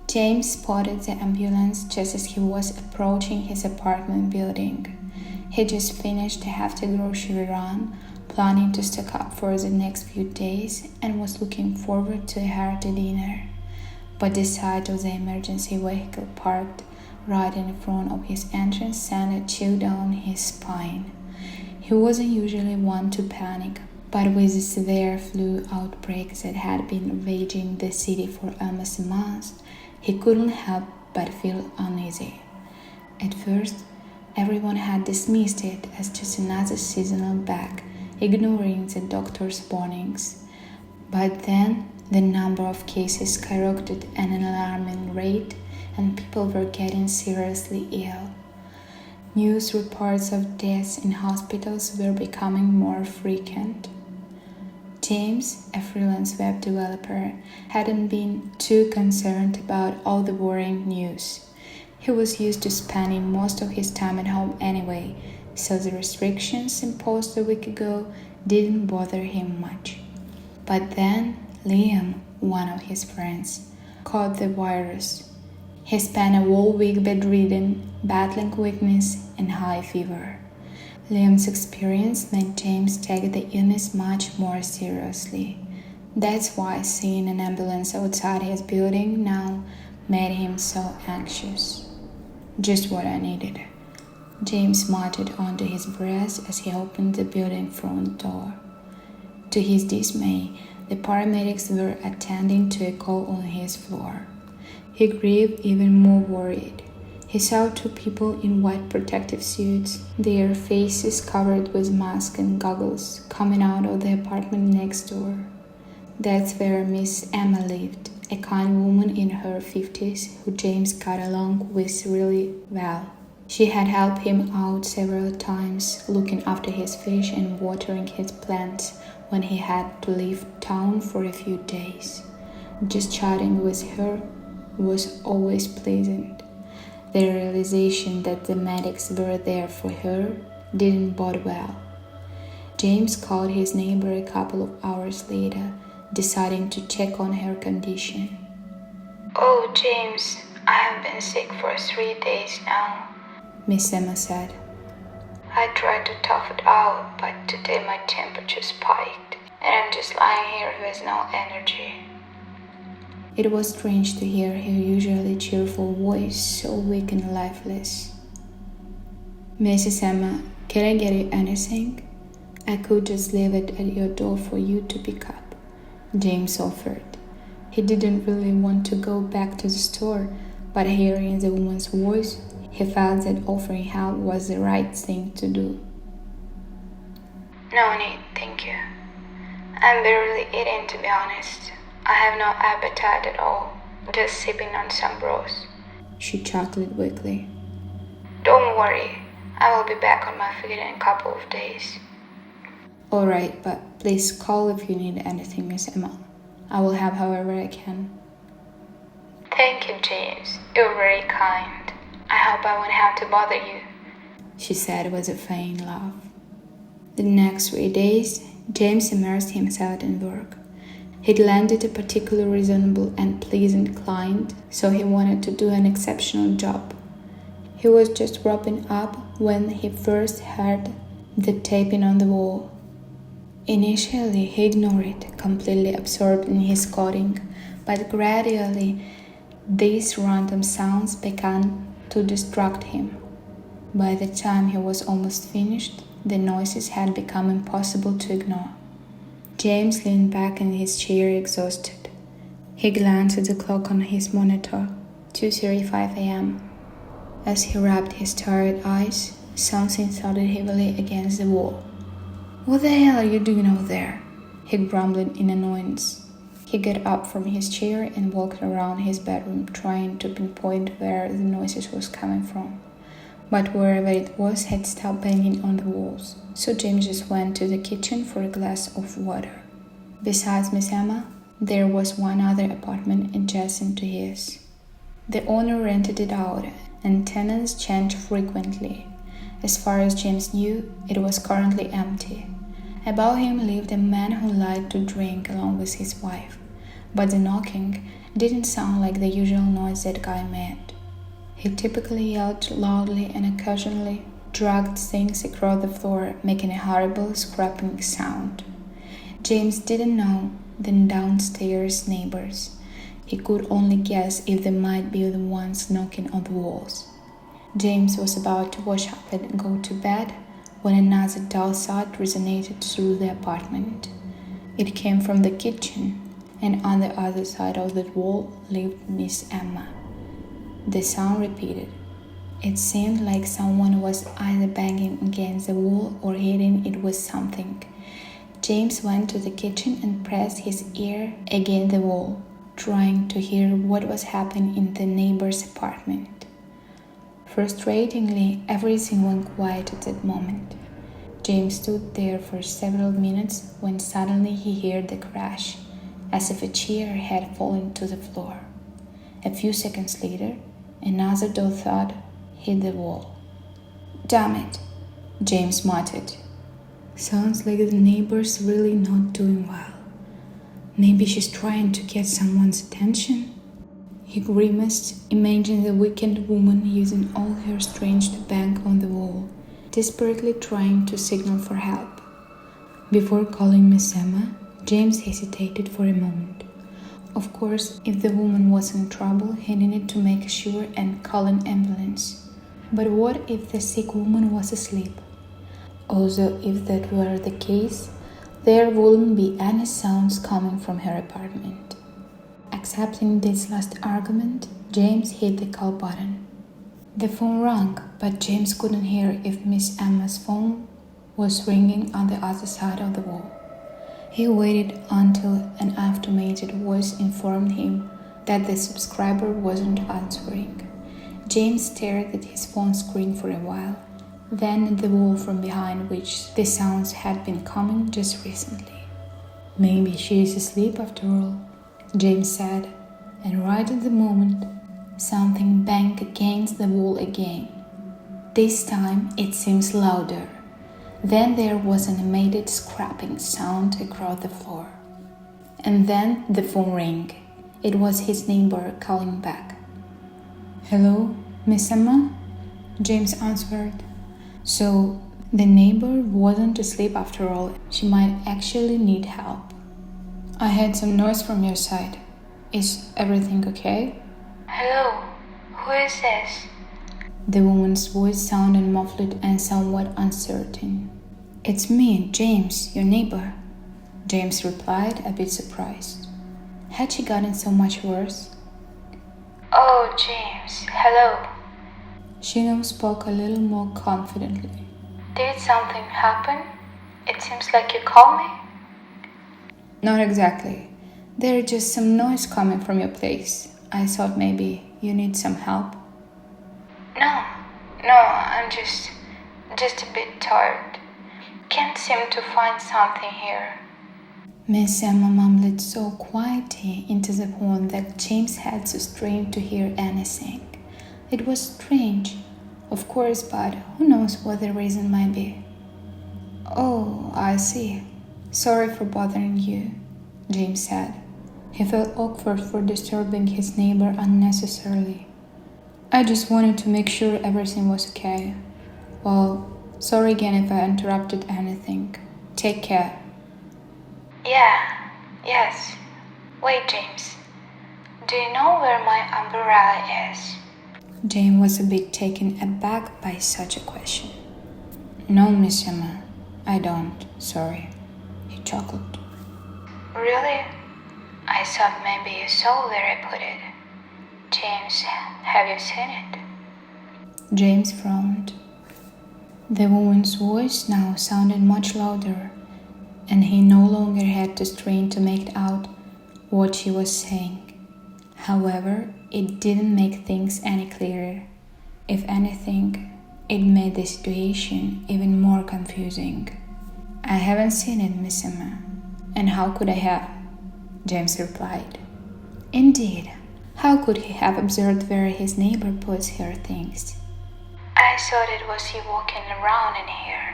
James spotted the ambulance just as he was approaching his apartment building. He just finished a hefty grocery run, planning to stock up for the next few days, and was looking forward to a hearty dinner. But the sight of the emergency vehicle parked right in front of his entrance sent a chill down his spine. He wasn't usually one to panic, but with the severe flu outbreak that had been raging the city for almost a month, he couldn't help but feel uneasy. At first, everyone had dismissed it as just another seasonal bug, ignoring the doctor's warnings. But then, the number of cases skyrocketed at an alarming rate, and people were getting seriously ill. News reports of deaths in hospitals were becoming more frequent. James, a freelance web developer, hadn't been too concerned about all the worrying news. He was used to spending most of his time at home anyway, so the restrictions imposed a week ago didn't bother him much. But then Liam, one of his friends, caught the virus. He spent a whole week bedridden, battling weakness and high fever. Liam's experience made James take the illness much more seriously. That's why seeing an ambulance outside his building now made him so anxious. Just what I needed. James muttered under his breath as he opened the building front door. To his dismay, the paramedics were attending to a call on his floor. He grew even more worried. He saw two people in white protective suits, their faces covered with masks and goggles, coming out of the apartment next door. That's where Miss Emma lived, a kind woman in her 50s who James got along with really well. She had helped him out several times, looking after his fish and watering his plants when he had to leave town for a few days. Just chatting with her was always pleasant. The realization that the medics were there for her didn't bode well. James called his neighbor a couple of hours later, deciding to check on her condition. "Oh, James, I have been sick for 3 days now," Miss Emma said. "I tried to tough it out, but today my temperature spiked, and I'm just lying here with no energy." It was strange to hear her usually cheerful voice so weak and lifeless. "Mrs. Emma, can I get you anything? I could just leave it at your door for you to pick up," James offered. He didn't really want to go back to the store, but hearing the woman's voice, he felt that offering help was the right thing to do. "No need, thank you. I'm barely eating, to be honest. I have no appetite at all, just sipping on some broth," she chuckled weakly. "Don't worry, I will be back on my feet in a couple of days." "All right, but please call if you need anything, Miss Emma. I will help however I can." "Thank you, James. You're very kind. I hope I won't have to bother you," she said with a faint laugh. The next 3 days, James immersed himself in work. He'd landed a particularly reasonable and pleasant client, so he wanted to do an exceptional job. He was just wrapping up when he first heard the tapping on the wall. Initially, he ignored it, completely absorbed in his coding, but gradually, these random sounds began to distract him. By the time he was almost finished, the noises had become impossible to ignore. James leaned back in his chair, exhausted. He glanced at the clock on his monitor, 2:35 a.m. As he rubbed his tired eyes, something thudded heavily against the wall. "What the hell are you doing out there?" he grumbled in annoyance. He got up from his chair and walked around his bedroom, trying to pinpoint where the noises was coming from. But wherever it was had stopped banging on the walls, so James just went to the kitchen for a glass of water. Besides Miss Emma, there was one other apartment adjacent to his. The owner rented it out, and tenants changed frequently. As far as James knew, it was currently empty. Above him lived a man who liked to drink along with his wife, but the knocking didn't sound like the usual noise that guy made. He typically yelled loudly and occasionally dragged things across the floor, making a horrible scraping sound. James didn't know the downstairs neighbors. He could only guess if they might be the ones knocking on the walls. James was about to wash up and go to bed when another dull sound resonated through the apartment. It came from the kitchen, and on the other side of the wall lived Miss Emma. The sound repeated. It seemed like someone was either banging against the wall or hitting it with something. James went to the kitchen and pressed his ear against the wall, trying to hear what was happening in the neighbor's apartment. Frustratingly, everything went quiet at that moment. James stood there for several minutes when suddenly he heard the crash, as if a chair had fallen to the floor. A few seconds later, another dull thud hit the wall. "Damn it," James muttered. "Sounds like the neighbor's really not doing well. Maybe she's trying to get someone's attention." He grimaced, imagining the wicked woman using all her strength to bang on the wall, desperately trying to signal for help. Before calling Miss Emma, James hesitated for a moment. Of course, if the woman was in trouble, he needed to make sure and call an ambulance. But what if the sick woman was asleep? Also, if that were the case, there wouldn't be any sounds coming from her apartment. Accepting this last argument, James hit the call button. The phone rang, but James couldn't hear if Miss Emma's phone was ringing on the other side of the wall. He waited until an automated voice informed him that the subscriber wasn't answering. James stared at his phone screen for a while, then at the wall from behind which the sounds had been coming just recently. "Maybe she is asleep after all," James said, and right at the moment, something banged against the wall again. This time it seems louder. Then there was an immediate scraping sound across the floor. And then the phone rang. It was his neighbor calling back. "Hello, Miss Emma?" James answered. So the neighbor wasn't asleep after all. She might actually need help. "I heard some noise from your side. Is everything okay?" Hello, who is this? The woman's voice sounded muffled and somewhat uncertain. "It's me, James, your neighbor," James replied, a bit surprised. Had she gotten so much worse? Oh, James, hello. She now spoke a little more confidently. Did something happen? It seems like you called me. "Not exactly. There's just some noise coming from your place. I thought maybe you need some help." No, I'm just a bit tired. Can't seem to find something here. Miss Emma mumbled so quietly into the phone that James had to strain to hear anything. It was strange, of course, but who knows what the reason might be. "Oh, I see. Sorry for bothering you," James said. He felt awkward for disturbing his neighbor unnecessarily. "I just wanted to make sure everything was okay. Well, sorry again if I interrupted anything. Take care." Yes. Wait, James. Do you know where my umbrella is? James was a bit taken aback by such a question. "No, Miss Emma, I don't, sorry," he chuckled. Really? I thought maybe you saw where I put it. James, have you seen it? James frowned. The woman's voice now sounded much louder, and he no longer had to strain to make out what she was saying. However, it didn't make things any clearer. If anything, it made the situation even more confusing. "I haven't seen it, Miss Emma. And how could I have?" James replied. Indeed, how could he have observed where his neighbor puts her things? I thought it was you walking around in here.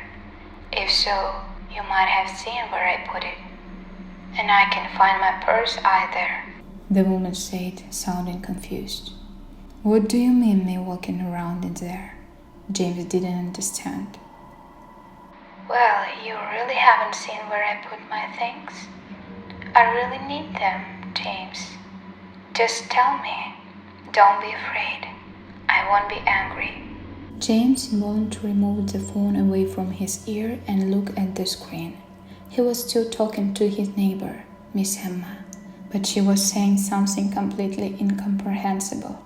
If so, you might have seen where I put it. And I can't find my purse either. the woman said, sounding confused. What do you mean me walking around in there? James didn't understand. Well, you really haven't seen where I put my things? I really need them, James. Just tell me. Don't be afraid. I won't be angry. James involuntarily moved the phone away from his ear and looked at the screen. He was still talking to his neighbor, Miss Emma, but she was saying something completely incomprehensible.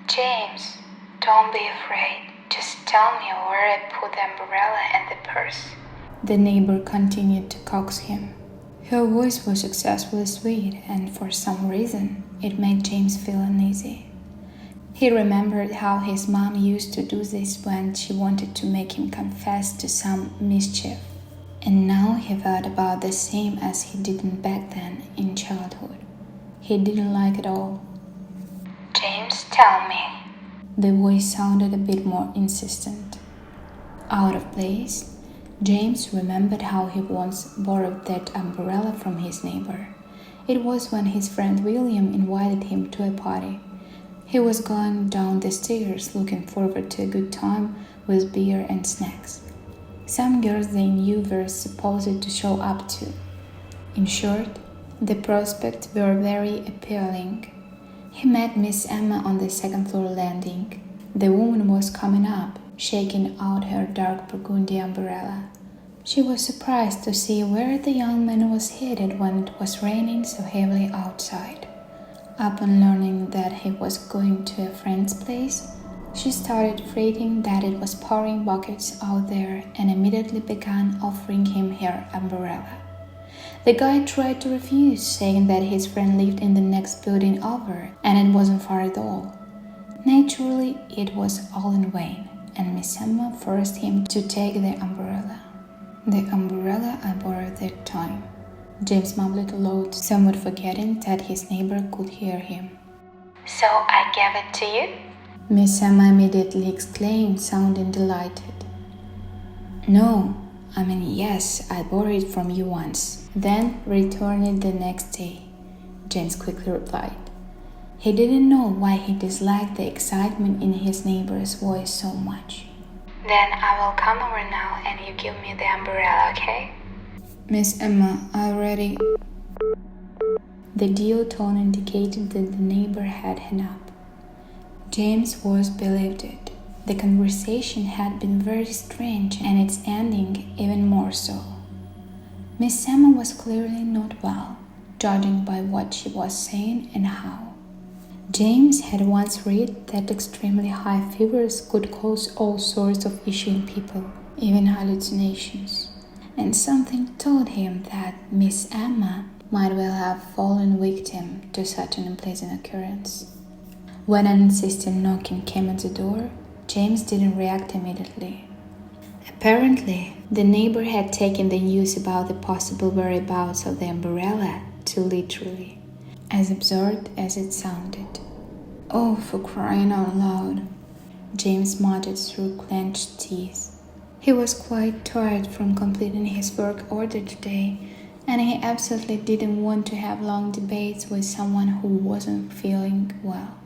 James, don't be afraid. Just tell me where I put the umbrella and the purse. The neighbor continued to coax him. Her voice was excessively sweet, and for some reason, it made James feel uneasy. He remembered how his mom used to do this when she wanted to make him confess to some mischief. And now he felt about the same as he didn't back then in childhood. He didn't like it all. James, tell me. The voice sounded a bit more insistent. Out of place, James remembered how he once borrowed that umbrella from his neighbor. It was when his friend William invited him to a party. He was going down the stairs looking forward to a good time with beer and snacks. Some girls they knew were supposed to show up too. In short, the prospects were very appealing. He met Miss Emma on the second-floor landing. The woman was coming up, shaking out her dark burgundy umbrella. She was surprised to see where the young man was headed when it was raining so heavily outside. Upon learning that he was going to a friend's place, she started fretting that it was pouring buckets out there and immediately began offering him her umbrella. The guy tried to refuse, saying that his friend lived in the next building over and it wasn't far at all. Naturally, it was all in vain, and Miss Emma forced him to take the umbrella. The umbrella I borrowed that time. James mumbled aloud, somewhat forgetting that his neighbor could hear him. So I gave it to you? Miss Emma immediately exclaimed, sounding delighted. No, I mean yes, I borrowed it from you once, then returned it the next day, James quickly replied. He didn't know why he disliked the excitement in his neighbor's voice so much. Then I will come over now and you give me the umbrella, okay? Miss Emma, I already... The deal tone indicated that the neighbor had hung up. James was bewildered. The conversation had been very strange and its ending even more so. Miss Emma was clearly not well, judging by what she was saying and how. James had once read that extremely high fevers could cause all sorts of issues in people, even hallucinations. And something told him that Miss Emma might well have fallen victim to such an unpleasant occurrence. When an insistent knocking came at the door, James didn't react immediately. Apparently, the neighbor had taken the news about the possible whereabouts of the umbrella too literally, as absurd as it sounded. Oh, for crying out loud, James muttered through clenched teeth. He was quite tired from completing his work order today, and he absolutely didn't want to have long debates with someone who wasn't feeling well.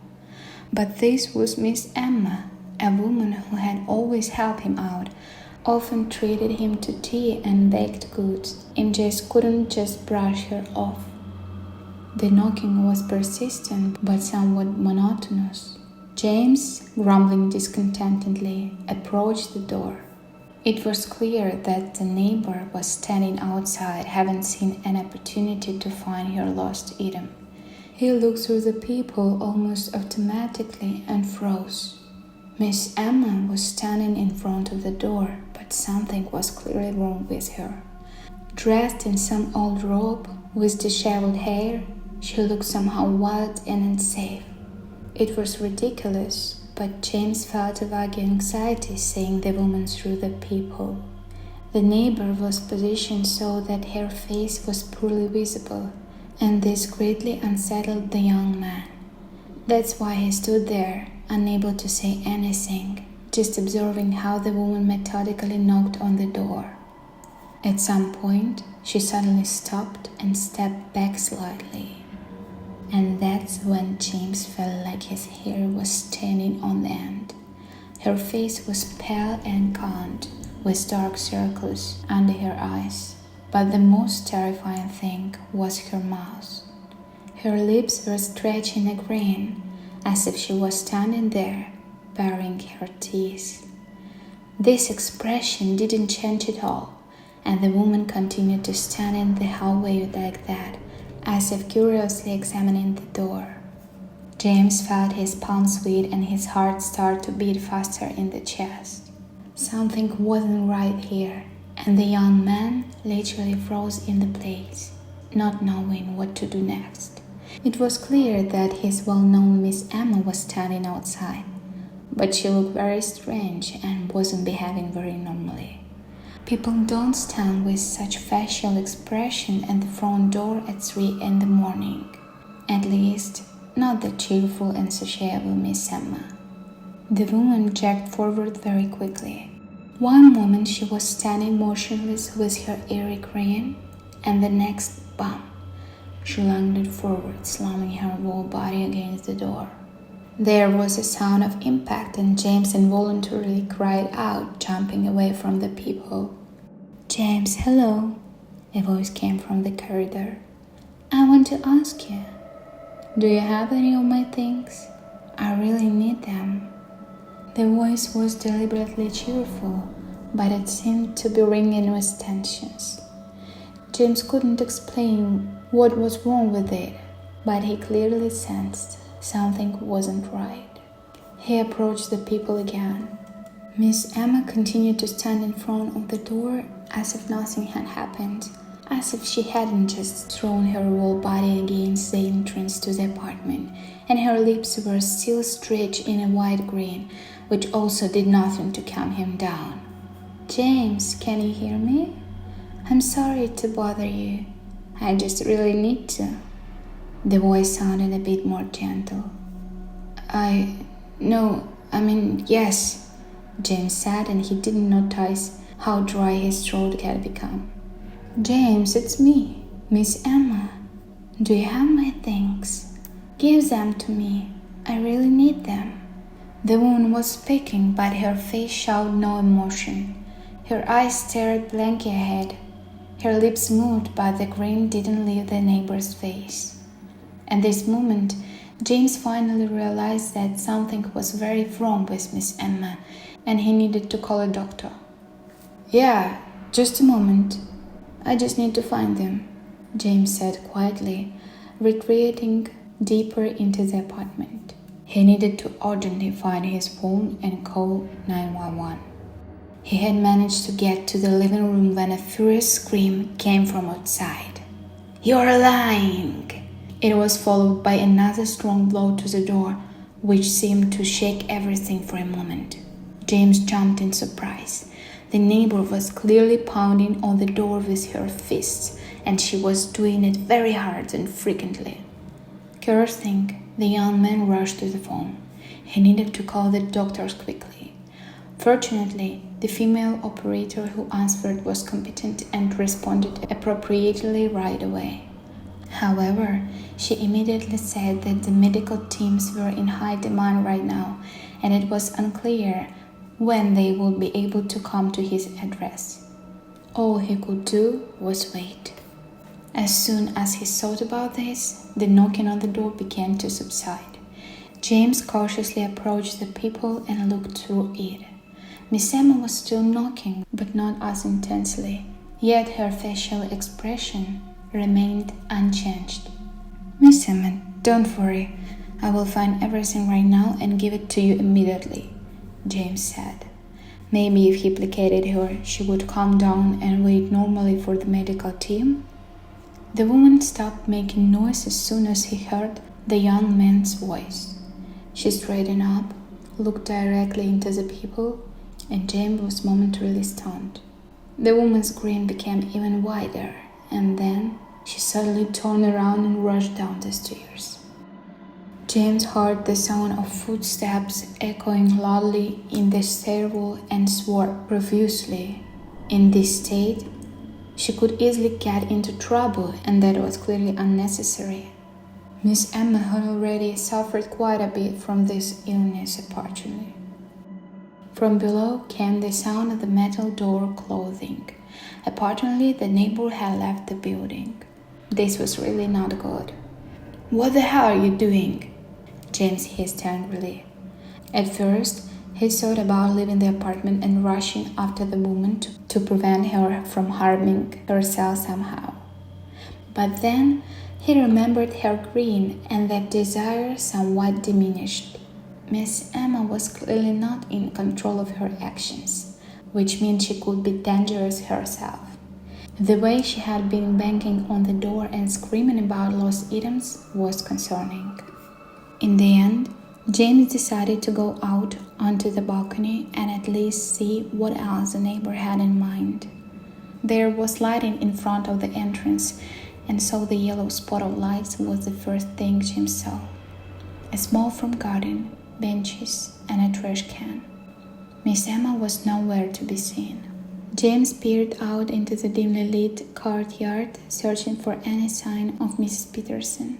But this was Miss Emma, a woman who had always helped him out, often treated him to tea and baked goods, and just couldn't brush her off. The knocking was persistent but somewhat monotonous. James, grumbling discontentedly, approached the door. It was clear that the neighbor was standing outside, having seen an opportunity to find her lost item. He looked through the people almost automatically and froze. Miss Emma was standing in front of the door, but something was clearly wrong with her. Dressed in some old robe with disheveled hair, she looked somehow wild and unsafe. It was ridiculous, but James felt a vague anxiety seeing the woman through the peephole. The neighbor was positioned so that her face was poorly visible, and this greatly unsettled the young man. That's why he stood there, unable to say anything, just observing how the woman methodically knocked on the door. At some point, she suddenly stopped and stepped back slightly. And that's when James felt like his hair was standing on end. Her face was pale and gaunt, with dark circles under her eyes. But the most terrifying thing was her mouth. Her lips were stretched in a grin, as if she was standing there, baring her teeth. This expression didn't change at all, and the woman continued to stand in the hallway like that, as if curiously examining the door. James felt his palms sweat and his heart start to beat faster in the chest. Something wasn't right here, and the young man literally froze in the place, not knowing what to do next. It was clear that his well-known Miss Emma was standing outside, but she looked very strange and wasn't behaving very normally. People don't stand with such facial expression at the front door at 3 in the morning. At least, not the cheerful and sociable Miss Emma. The woman jerked forward very quickly. One moment she was standing motionless with her eerie grin, and the next, bam, she lunged forward, slamming her whole body against the door. There was a sound of impact, and James involuntarily cried out, jumping away from the people. "James, hello," a voice came from the corridor. "I want to ask you, do you have any of my things? I really need them." The voice was deliberately cheerful, but it seemed to be ringing with tensions. James couldn't explain what was wrong with it, but he clearly sensed something wasn't right. He approached the people again. Miss Emma continued to stand in front of the door as if nothing had happened, as if she hadn't just thrown her whole body against the entrance to the apartment, and her lips were still stretched in a wide grin, which also did nothing to calm him down. "James, can you hear me? I'm sorry to bother you. I just really need to." The voice sounded a bit more gentle. Yes, James said, and he didn't notice how dry his throat had become. "James, it's me, Miss Emma. Do you have my things? Give them to me. I really need them." The woman was speaking, but her face showed no emotion. Her eyes stared blankly ahead. Her lips moved, but the grin didn't leave the neighbor's face. At this moment, James finally realized that something was very wrong with Miss Emma, and he needed to call a doctor. "Yeah, just a moment. I just need to find them," James said quietly, retreating deeper into the apartment. He needed to urgently find his phone and call 911. He had managed to get to the living room when a furious scream came from outside. "You're lying!" It was followed by another strong blow to the door, which seemed to shake everything for a moment. James jumped in surprise. The neighbor was clearly pounding on the door with her fists, and she was doing it very hard and frequently. Cursing, the young man rushed to the phone. He needed to call the doctors quickly. Fortunately, the female operator who answered was competent and responded appropriately right away. However, she immediately said that the medical teams were in high demand right now, and it was unclear when they would be able to come to his address. All he could do was wait. As soon as he thought about this, the knocking on the door began to subside. James cautiously approached the people and looked through it. Miss Emma was still knocking, but not as intensely, yet her facial expression remained unchanged. "Miss Emma, don't worry. I will find everything right now and give it to you immediately," James said. Maybe if he placated her, she would calm down and wait normally for the medical team. The woman stopped making noise as soon as he heard the young man's voice. She straightened up, looked directly into the people, and James was momentarily stunned. The woman's grin became even wider, and then she suddenly turned around and rushed down the stairs. James heard the sound of footsteps echoing loudly in the stairwell and swore profusely. In this state, she could easily get into trouble, and that was clearly unnecessary. Miss Emma had already suffered quite a bit from this illness apparently. From below came the sound of the metal door closing. Apparently, the neighbor had left the building. This was really not good. "What the hell are you doing?" James hissed angrily. At first, he thought about leaving the apartment and rushing after the woman to prevent her from harming herself somehow. But then he remembered her grin and that desire somewhat diminished. Miss Emma was clearly not in control of her actions, which meant she could be dangerous herself. The way she had been banging on the door and screaming about lost items was concerning. In the end, James decided to go out onto the balcony and at least see what else the neighbor had in mind. There was lighting in front of the entrance, and so the yellow spot of lights was the first thing James saw. A small front garden, benches, and a trash can. Miss Emma was nowhere to be seen. James peered out into the dimly lit courtyard, searching for any sign of Mrs. Peterson.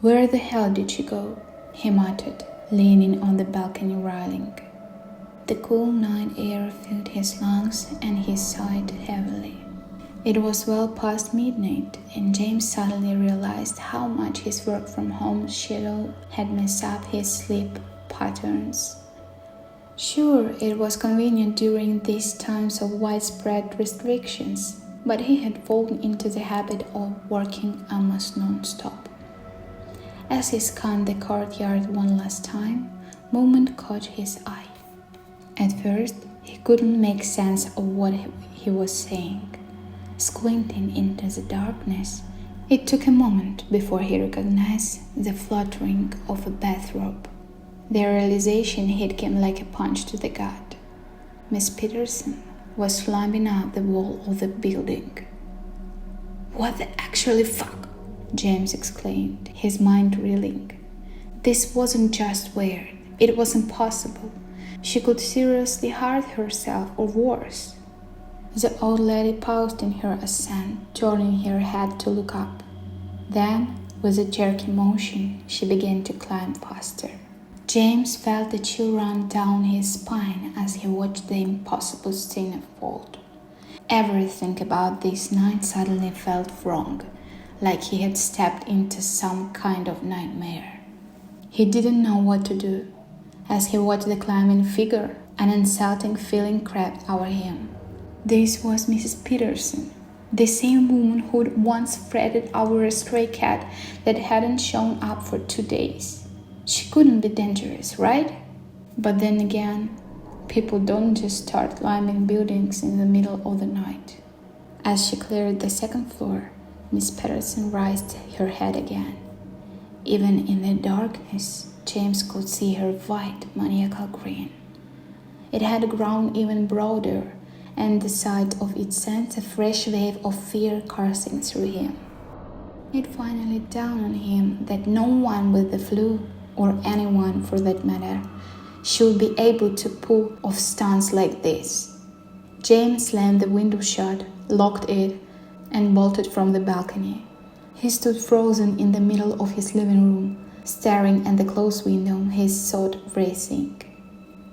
"Where the hell did she go?" he muttered, leaning on the balcony railing. The cool night air filled his lungs and he sighed heavily. It was well past midnight, and James suddenly realized how much his work from home schedule had messed up his sleep patterns. Sure, it was convenient during these times of widespread restrictions, but he had fallen into the habit of working almost non-stop. As he scanned the courtyard one last time, movement caught his eye. At first, he couldn't make sense of what he was saying. Squinting into the darkness, it took a moment before he recognized the fluttering of a bathrobe. The realization hit him like a punch to the gut. Miss Peterson was climbing up the wall of the building. "What the actually fuck?" James exclaimed, his mind reeling. This wasn't just weird, it was impossible. She could seriously hurt herself or worse. The old lady paused in her ascent, turning her head to look up. Then, with a jerky motion, she began to climb faster. James felt a chill run down his spine as he watched the impossible scene unfold. Everything about this night suddenly felt wrong, like he had stepped into some kind of nightmare. He didn't know what to do. As he watched the climbing figure, an unsettling feeling crept over him. This was Mrs. Peterson, the same woman who'd once fretted over a stray cat that hadn't shown up for 2 days. She couldn't be dangerous, right? But then again, people don't just start climbing buildings in the middle of the night. As she cleared the second floor, Miss Peterson raised her head again. Even in the darkness, James could see her wide, maniacal grin. It had grown even broader, and the sight of it sent a fresh wave of fear coursing through him. It finally dawned on him that no one with the flu, or anyone for that matter, should be able to pull off stunts like this. James slammed the window shut, locked it, and bolted from the balcony. He stood frozen in the middle of his living room, staring at the closed window, his thoughts racing.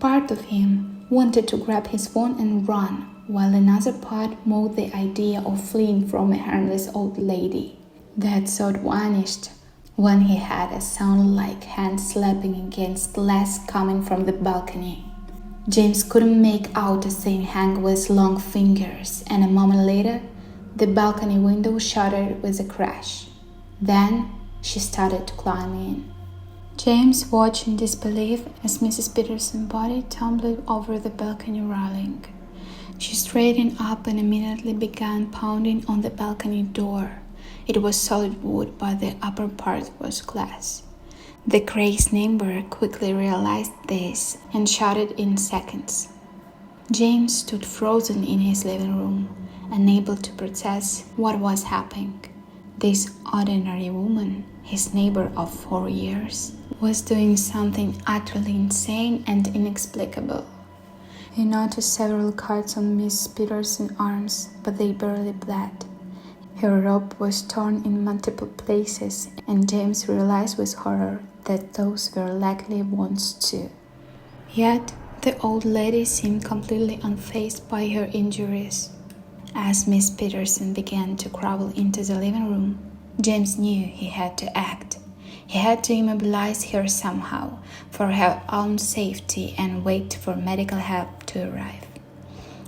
Part of him wanted to grab his phone and run, while another part mocked the idea of fleeing from a harmless old lady. That thought vanished when he had a sound like hands slapping against glass coming from the balcony. James couldn't make out a thing hang with long fingers, and a moment later, the balcony window shattered with a crash. Then she started to climb in. James watched in disbelief as Mrs. Peterson's body tumbled over the balcony railing. She straightened up and immediately began pounding on the balcony door. It was solid wood, but the upper part was glass. The crazed neighbor quickly realized this and shouted in seconds. James stood frozen in his living room, unable to process what was happening. This ordinary woman, his neighbor of 4 years, was doing something utterly insane and inexplicable. He noticed several cuts on Miss Peterson's arms, but they barely bled. Her robe was torn in multiple places, and James realized with horror that those were likely wounds too. Yet, the old lady seemed completely unfazed by her injuries. As Miss Peterson began to crawl into the living room, James knew he had to act. He had to immobilize her somehow for her own safety and wait for medical help to arrive.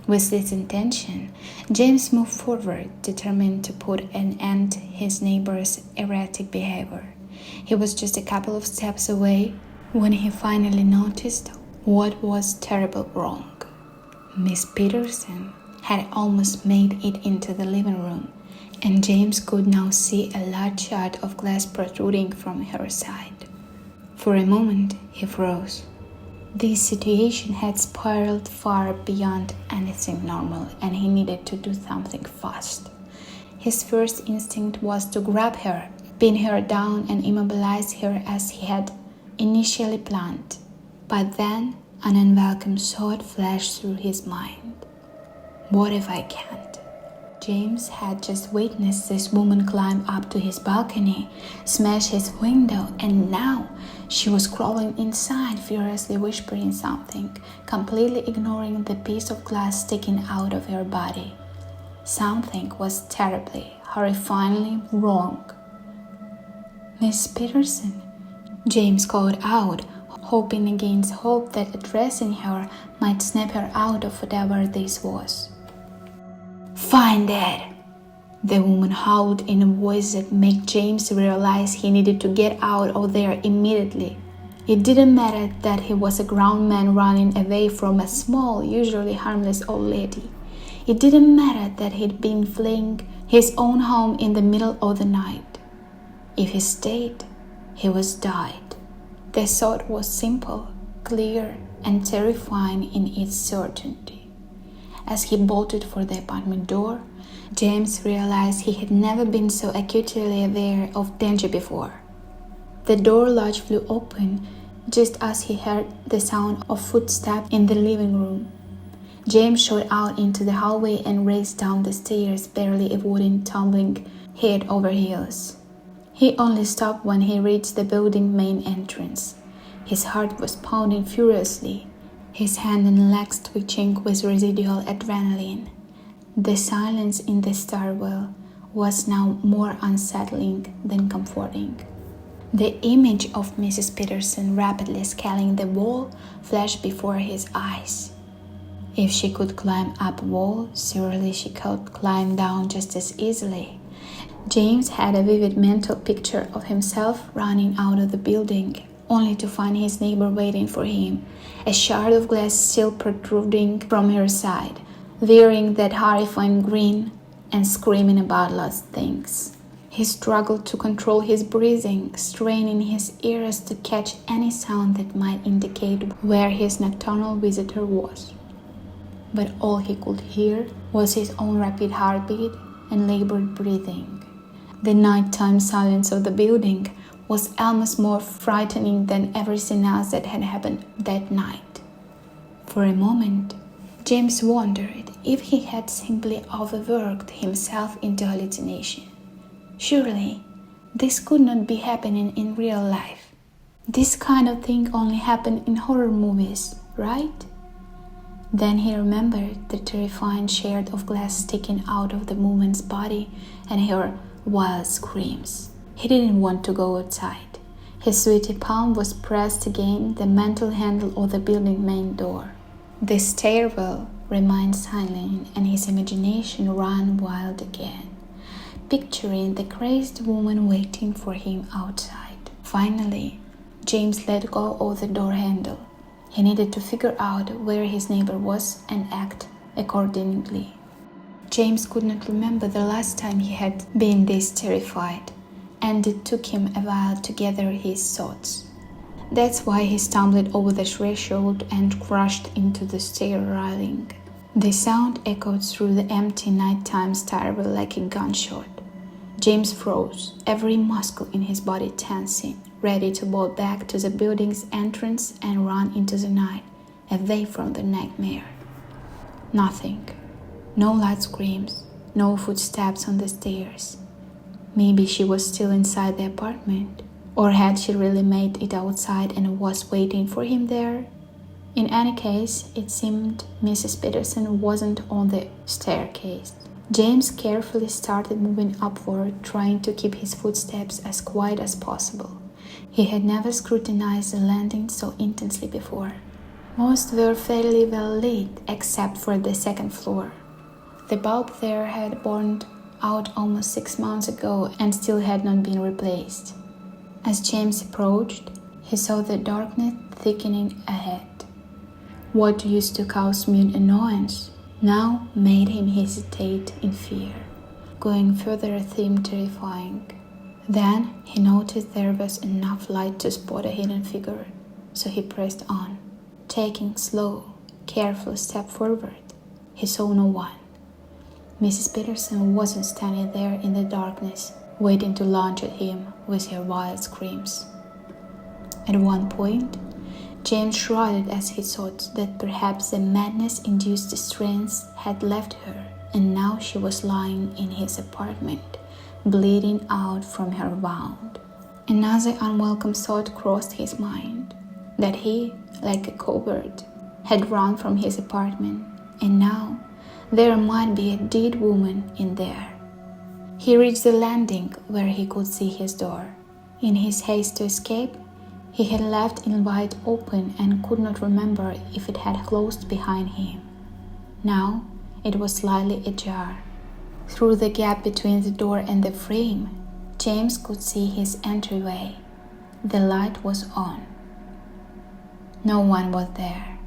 With this intention, James moved forward, determined to put an end to his neighbor's erratic behavior. He was just a couple of steps away when he finally noticed what was terribly wrong. Miss Peterson had almost made it into the living room, and James could now see a large shard of glass protruding from her side. For a moment, he froze. This situation had spiraled far beyond anything normal, and he needed to do something fast. His first instinct was to grab her, pin her down, and immobilize her as he had initially planned. But then an unwelcome thought flashed through his mind. What if I can't? James had just witnessed this woman climb up to his balcony, smash his window, and now she was crawling inside, furiously whispering something, completely ignoring the piece of glass sticking out of her body. Something was terribly, horrifyingly wrong. Miss Peterson, James called out, hoping against hope that addressing her might snap her out of whatever this was. "Find it!" the woman howled in a voice that made James realize he needed to get out of there immediately. It didn't matter that he was a grown man running away from a small, usually harmless old lady. It didn't matter that he'd been fleeing his own home in the middle of the night. If he stayed, he was died. The thought was simple, clear, and terrifying in its certainty. As he bolted for the apartment door, James realized he had never been so acutely aware of danger before. The door latch flew open just as he heard the sound of footsteps in the living room. James shot out into the hallway and raced down the stairs, barely avoiding tumbling head over heels. He only stopped when he reached the building main entrance. His heart was pounding furiously, his hand and legs twitching with residual adrenaline. The silence in the stairwell was now more unsettling than comforting. The image of Mrs. Peterson rapidly scaling the wall flashed before his eyes. If she could climb up a wall, surely she could climb down just as easily. James had a vivid mental picture of himself running out of the building, only to find his neighbor waiting for him, a shard of glass still protruding from her side, wearing that horrifying grin and screaming about lost things. He struggled to control his breathing, straining his ears to catch any sound that might indicate where his nocturnal visitor was. But all he could hear was his own rapid heartbeat and labored breathing. The nighttime silence of the building was almost more frightening than everything else that had happened that night. For a moment, James wondered if he had simply overworked himself into hallucination. Surely, this could not be happening in real life. This kind of thing only happened in horror movies, right? Then he remembered the terrifying shard of glass sticking out of the woman's body and her wild screams. He didn't want to go outside. His sweaty palm was pressed against the metal handle of the building main door. The stairwell remained silent, and his imagination ran wild again, picturing the crazed woman waiting for him outside. Finally, James let go of the door handle. He needed to figure out where his neighbor was and act accordingly. James could not remember the last time he had been this terrified, and it took him a while to gather his thoughts. That's why he stumbled over the threshold and crashed into the stair railing. The sound echoed through the empty nighttime stairwell like a gunshot. James froze, every muscle in his body tensing, ready to bolt back to the building's entrance and run into the night, away from the nightmare. Nothing. No loud screams, No footsteps on the stairs. Maybe she was still inside the apartment, or had she really made it outside and was waiting for him there? In any case, it seemed Mrs. Peterson wasn't on the staircase. James carefully started moving upward, trying to keep his footsteps as quiet as possible. He had never scrutinized the landing so intensely before. Most were fairly well lit, except for the second floor. The bulb there had burned out almost 6 months ago and still had not been replaced. As James approached, he saw the darkness thickening ahead. What used to cause mute annoyance now made him hesitate in fear. Going further seemed terrifying. Then he noticed there was enough light to spot a hidden figure, so he pressed on. Taking slow, careful step forward, he saw no one. Mrs. Peterson wasn't standing there in the darkness, waiting to launch at him with her wild screams. At one point, James shrugged as he thought that perhaps the madness-induced strength had left her, and now she was lying in his apartment, bleeding out from her wound. Another unwelcome thought crossed his mind, that he, like a coward, had run from his apartment, and now there might be a dead woman in there. He reached the landing where he could see his door. In his haste to escape, he had left it wide open and could not remember if it had closed behind him. Now it was slightly ajar. Through the gap between the door and the frame, James could see his entryway. The light was on. No one was there.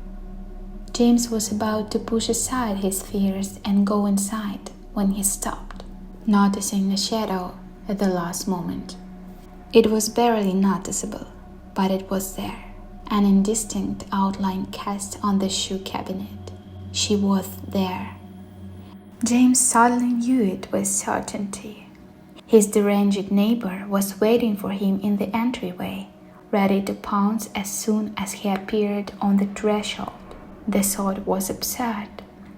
James was about to push aside his fears and go inside when he stopped, noticing a shadow at the last moment. It was barely noticeable, but it was there, an indistinct outline cast on the shoe cabinet. She was there. James suddenly knew it with certainty. His deranged neighbor was waiting for him in the entryway, ready to pounce as soon as he appeared on the threshold. The thought was absurd,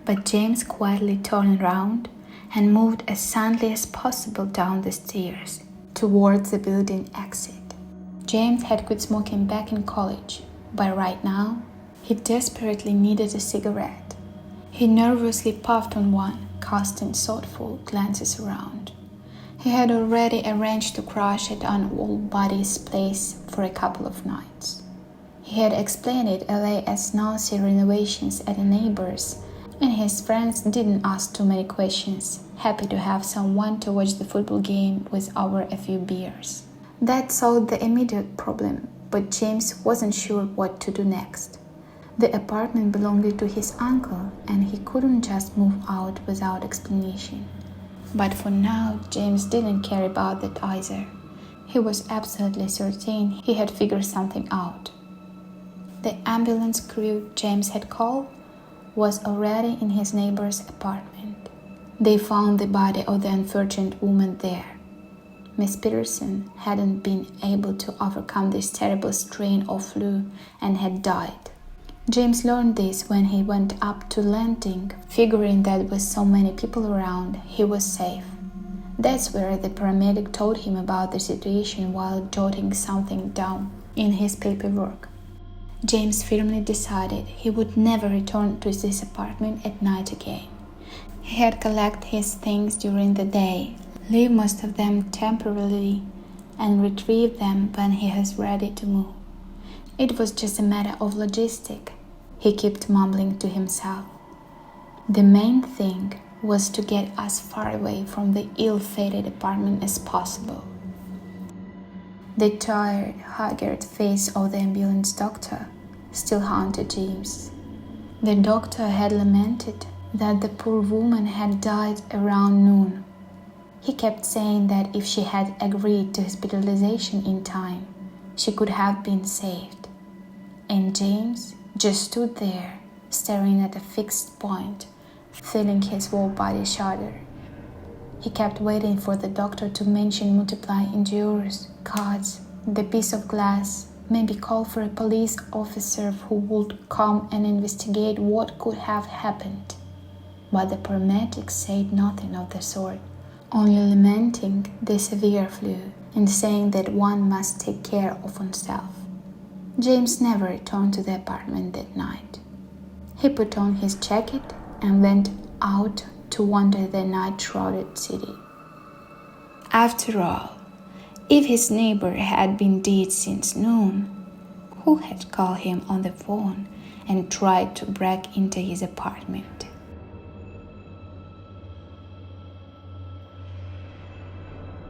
but James quietly turned around and moved as silently as possible down the stairs towards the building exit. James had quit smoking back in college, but right now, he desperately needed a cigarette. He nervously puffed on one, casting thoughtful glances around. He had already arranged to crash at an old buddy's place for a couple of nights. He had explained it LA as noisy renovations at a neighbor's, and his friends didn't ask too many questions, happy to have someone to watch the football game with over a few beers. That solved the immediate problem, but James wasn't sure what to do next. The apartment belonged to his uncle, and he couldn't just move out without explanation. But for now, James didn't care about that either. He was absolutely certain he had figured something out. The ambulance crew James had called was already in his neighbor's apartment. They found the body of the unfortunate woman there. Miss Peterson hadn't been able to overcome this terrible strain of flu and had died. James learned this when he went up to landing, figuring that with so many people around, he was safe. That's where the paramedic told him about the situation while jotting something down in his paperwork. James firmly decided he would never return to this apartment at night again. He had collected his things during the day, leave most of them temporarily, and retrieve them when he was ready to move. It was just a matter of logistics, he kept mumbling to himself. The main thing was to get as far away from the ill-fated apartment as possible. The tired, haggard face of the ambulance doctor still haunted James. The doctor had lamented that the poor woman had died around noon. He kept saying that if she had agreed to hospitalization in time, she could have been saved. And James just stood there, staring at a fixed point, feeling his whole body shudder. He kept waiting for the doctor to mention multiply injuries, cuts, the piece of glass, maybe call for a police officer who would come and investigate what could have happened. but the paramedics said nothing of the sort, only lamenting the severe flu and saying that one must take care of oneself. James never returned to the apartment that night. He put on his jacket and went out to wander the night-shrouded city. After all, if his neighbor had been dead since noon, who had called him on the phone and tried to break into his apartment?